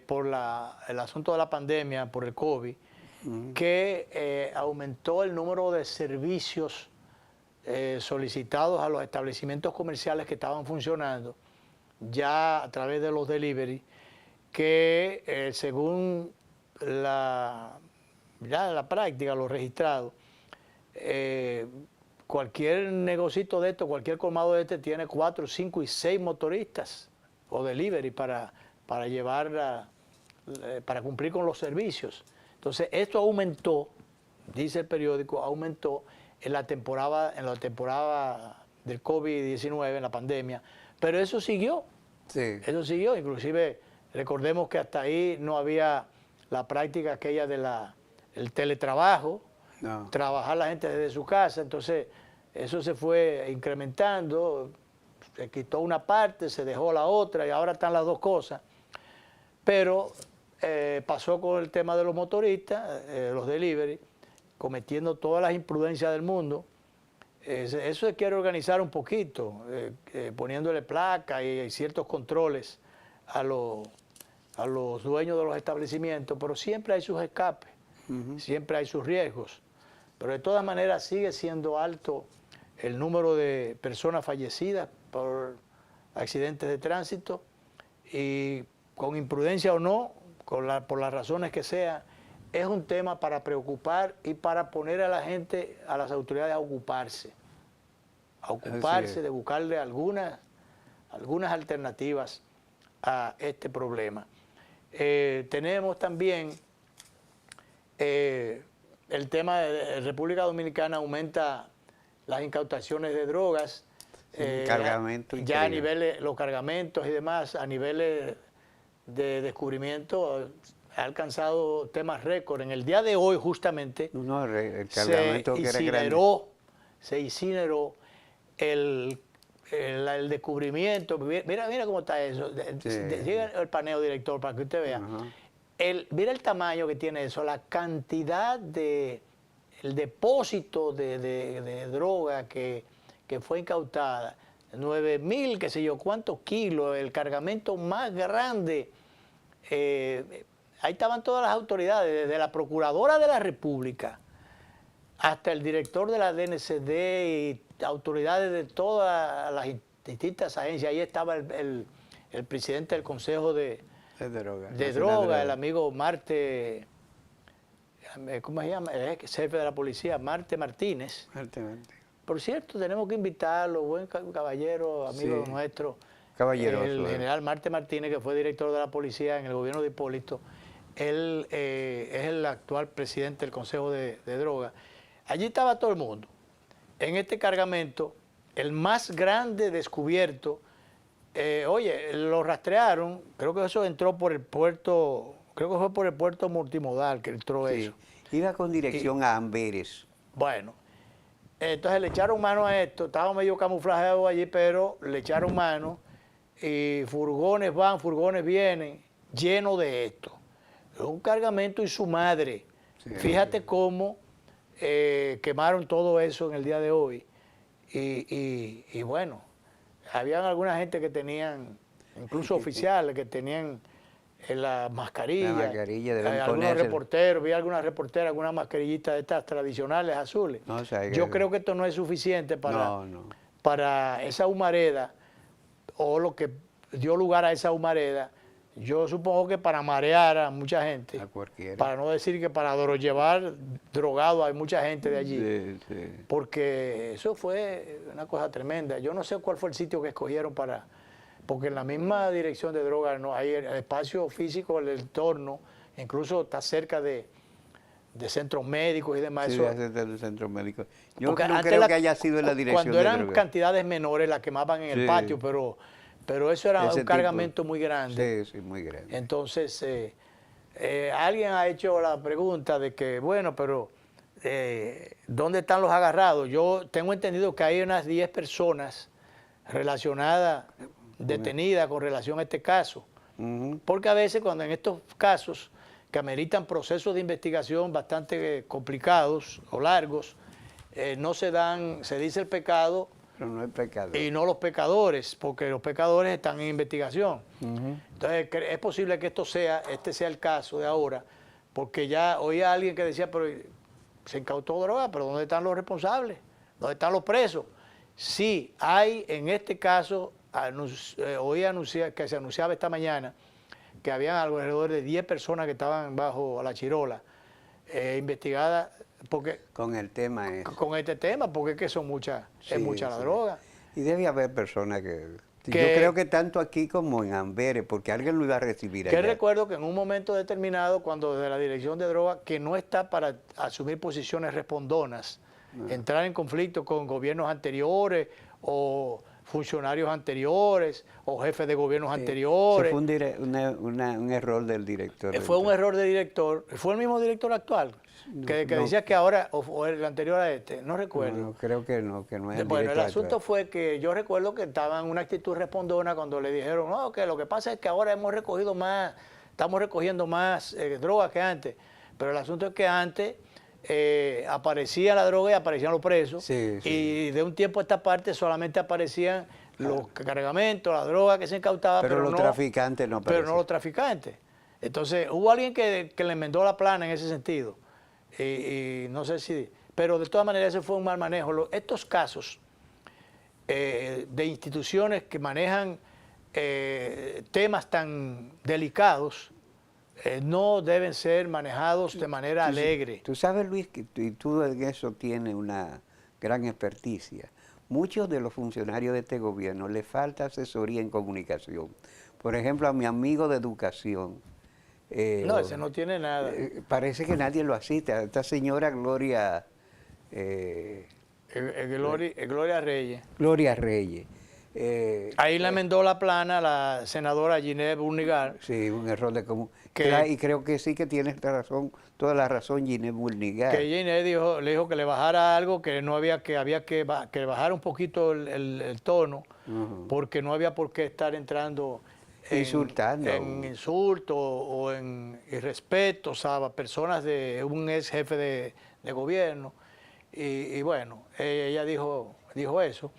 por el asunto de la pandemia, por el COVID, que aumentó el número de servicios solicitados a los establecimientos comerciales que estaban funcionando ya a través de los delivery, que según la práctica, los registrados, cualquier negocito de esto, cualquier colmado de este tiene 4, 5 y 6 motoristas o delivery para cumplir con los servicios. Entonces, esto aumentó, dice el periódico, aumentó en la temporada del COVID-19, en la pandemia, pero eso siguió. Sí. Eso siguió, inclusive recordemos que hasta ahí no había la práctica aquella del teletrabajo, trabajar la gente desde su casa, entonces eso se fue incrementando, se quitó una parte, se dejó la otra y ahora están las dos cosas. Pero pasó con el tema de los motoristas, los delivery, cometiendo todas las imprudencias del mundo. Eso se quiere organizar un poquito, poniéndole placa y ciertos controles a los dueños de los establecimientos, pero siempre hay sus escapes, siempre hay sus riesgos. Pero de todas maneras sigue siendo alto el número de personas fallecidas por accidentes de tránsito y con imprudencia o no, por las razones que sea, es un tema para preocupar y para poner a la gente, a las autoridades a ocuparse de buscarle algunas alternativas a este problema. Tenemos también el tema de República Dominicana aumenta las incautaciones de drogas, ya a niveles, los cargamentos y demás, a niveles de descubrimiento, ha alcanzado temas récord. En el día de hoy, justamente, el cargamento se incineró el descubrimiento. Mira cómo está eso. Llega el paneo, director, para que usted vea. Mira el tamaño que tiene eso, la cantidad el depósito de droga que fue incautada. 9.000, qué sé yo, cuántos kilos, el cargamento más grande. Ahí estaban todas las autoridades, desde la Procuradora de la República hasta el director de la DNCD y autoridades de todas las distintas agencias. Ahí estaba el presidente del Consejo de droga, el amigo Marte, ¿cómo se llama? El jefe de la policía, Marte Martínez. Por cierto, tenemos que invitarlo, buen caballero, amigo nuestro, el general Marte Martínez, que fue director de la policía en el gobierno de Hipólito. Él es el actual presidente del Consejo de Droga. Allí estaba todo el mundo. En este cargamento, el más grande descubierto, lo rastrearon, creo que eso entró por el puerto, creo que fue por el puerto multimodal que entró eso. Iba con dirección a Amberes. Bueno, entonces le echaron mano a esto, estaba medio camuflajeado allí, pero le echaron mano y furgones van, furgones vienen, lleno de esto. Es un cargamento y su madre. Fíjate cómo quemaron todo eso en el día de hoy. Y bueno, habían alguna gente que tenían, incluso oficiales, que tenían la mascarilla. La mascarilla deben algunos ponerse. Reporteros, vi algunas reporteras, algunas mascarillitas de estas tradicionales azules. No, o sea, yo creo que esto no es suficiente para esa humareda, o lo que dio lugar a esa humareda. Yo supongo que para marear a mucha gente, para no decir que para llevar drogado a mucha gente de allí, porque eso fue una cosa tremenda. Yo no sé cuál fue el sitio que escogieron porque en la misma dirección de drogas no hay el espacio físico, el entorno, incluso está cerca de centros médicos y demás. Sí, de centros médicos. Yo no creo que haya sido en la dirección de drogas. Cuando eran cantidades menores las quemaban en el patio, pero eso era un cargamento muy grande. Sí, muy grande. Entonces, alguien ha hecho la pregunta de que, bueno, pero ¿dónde están los agarrados? Yo tengo entendido que hay unas 10 personas relacionadas, detenidas con relación a este caso. Porque a veces cuando en estos casos que ameritan procesos de investigación bastante complicados o largos, no se dice el pecado, pero no el pecador. Y no los pecadores, porque los pecadores están en investigación. Entonces, es posible que este sea el caso de ahora, porque ya oía a alguien que decía, pero se incautó droga, pero ¿dónde están los responsables? ¿Dónde están los presos? Sí, hay en este caso, oí anunciar, que se anunciaba esta mañana, que habían alrededor de 10 personas que estaban bajo la chirola, investigadas. Porque, con el tema es. Con este tema, porque es que son muchas, es mucha la droga. Y debe haber personas que yo creo que tanto aquí como en Amberes, porque alguien lo iba a recibir allá. Que recuerdo que en un momento determinado, cuando desde la dirección de droga, que no está para asumir posiciones respondonas, entrar en conflicto con gobiernos anteriores o funcionarios anteriores o jefes de gobiernos anteriores. Fue un error del director. Fue un error del director. ¿Fue el mismo director actual? Que decía que ahora, o el anterior a este, no recuerdo. No, creo que no es el Bueno, el asunto fue que yo recuerdo que estaba en una actitud respondona cuando le dijeron, no, que lo que pasa es que ahora hemos recogido más estamos recogiendo más droga que antes, pero el asunto es que antes aparecía la droga y aparecían los presos, Sí, sí. y de un tiempo a esta parte solamente aparecían los cargamentos, la droga que se incautaba, Pero los traficantes no pero no aparecen. los traficantes. Entonces hubo alguien que le enmendó la plana en ese sentido, y no sé si, pero de todas maneras ese fue un mal manejo. Estos casos de instituciones que manejan temas tan delicados no deben ser manejados de manera alegre. Tú sabes, Luis, que tú en eso tienes una gran experticia. Muchos de los funcionarios de este gobierno les falta asesoría en comunicación. Por ejemplo, a mi amigo de educación. No, ese no tiene nada. Parece que nadie lo asiste. A esta señora Gloria... Gloria Reyes. Gloria Reyes. Ahí le enmendó la plana a la senadora Ginette Burnigal. Sí, un error de y creo que sí que tienes razón, toda la razón, Ginette Burnigal. Que Ginette le dijo que le bajara algo, que no había que bajara un poquito el tono, porque no había por qué estar entrando insultando en insultos o en irrespetos a personas de un ex jefe de gobierno. Y bueno, ella dijo eso.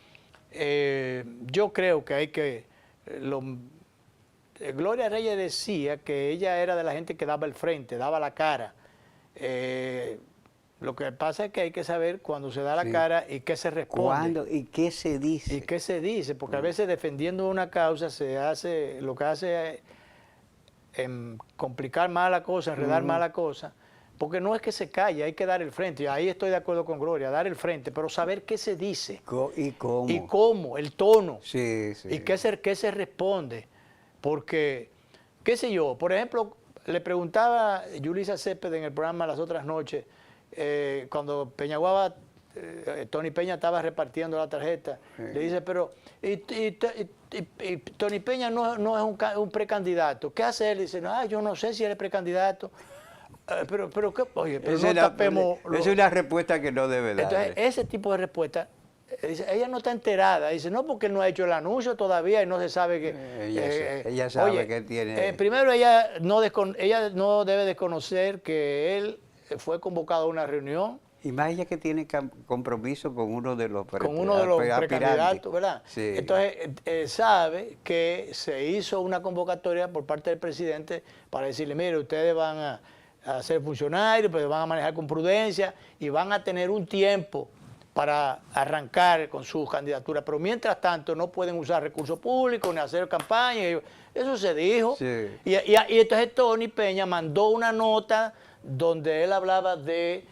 Yo creo que hay que... Gloria Reyes decía que ella era de la gente que daba el frente, daba la cara. Lo que pasa es que hay que saber cuándo se da la cara y qué se responde. ¿Cuándo y qué se dice? Y qué se dice, porque a veces defendiendo una causa lo que hace es complicar más la cosa, enredar más la cosa. Porque no es que se calle, hay que dar el frente. Y ahí estoy de acuerdo con Gloria, dar el frente, pero saber qué se dice. ¿Y cómo? Y cómo, el tono. Sí, sí. Y qué se responde. Porque, qué sé yo, por ejemplo, le preguntaba Yulisa Céspedes en el programa Las Otras Noches, cuando Peñaguaba, Tony Peña estaba repartiendo la tarjeta, le dice, pero y Tony Peña no es un precandidato. ¿Qué hace él? Dice, no, yo no sé si él es precandidato. Pero ¿qué? Oye, pero no tapemos... Es una respuesta que no debe dar. Entonces, ese tipo de respuesta, ella no está enterada. Dice, no, porque no ha hecho el anuncio todavía y no se sabe que... ella sabe oye, que tiene... primero, ella no debe desconocer que él fue convocado a una reunión. Y más ella que tiene compromiso con uno de los precandidatos, ¿verdad? Sí. Entonces, sabe que se hizo una convocatoria por parte del presidente para decirle, mire, ustedes van a ser funcionarios, pero van a manejar con prudencia y van a tener un tiempo para arrancar con sus candidaturas. Pero mientras tanto no pueden usar recursos públicos ni hacer campaña. Eso se dijo. Sí. Y entonces Tony Peña mandó una nota donde él hablaba de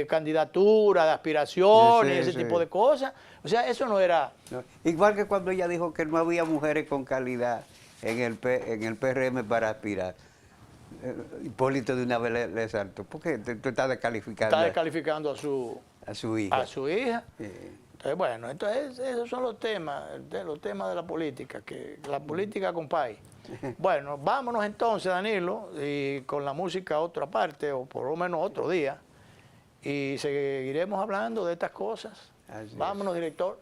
candidatura, de aspiraciones, ese tipo de cosas. O sea, eso no era... No. Igual que cuando ella dijo que no había mujeres con calidad en el PRM para aspirar. Hipólito de una vez le saltó. ¿Por qué tú estás descalificando? Está descalificando a su hija. A su hija. Sí. Entonces, bueno, esos son los temas de la política, que la política con país. Bueno, vámonos entonces, Danilo, y con la música a otra parte, o por lo menos otro día, y seguiremos hablando de estas cosas. Vámonos, director.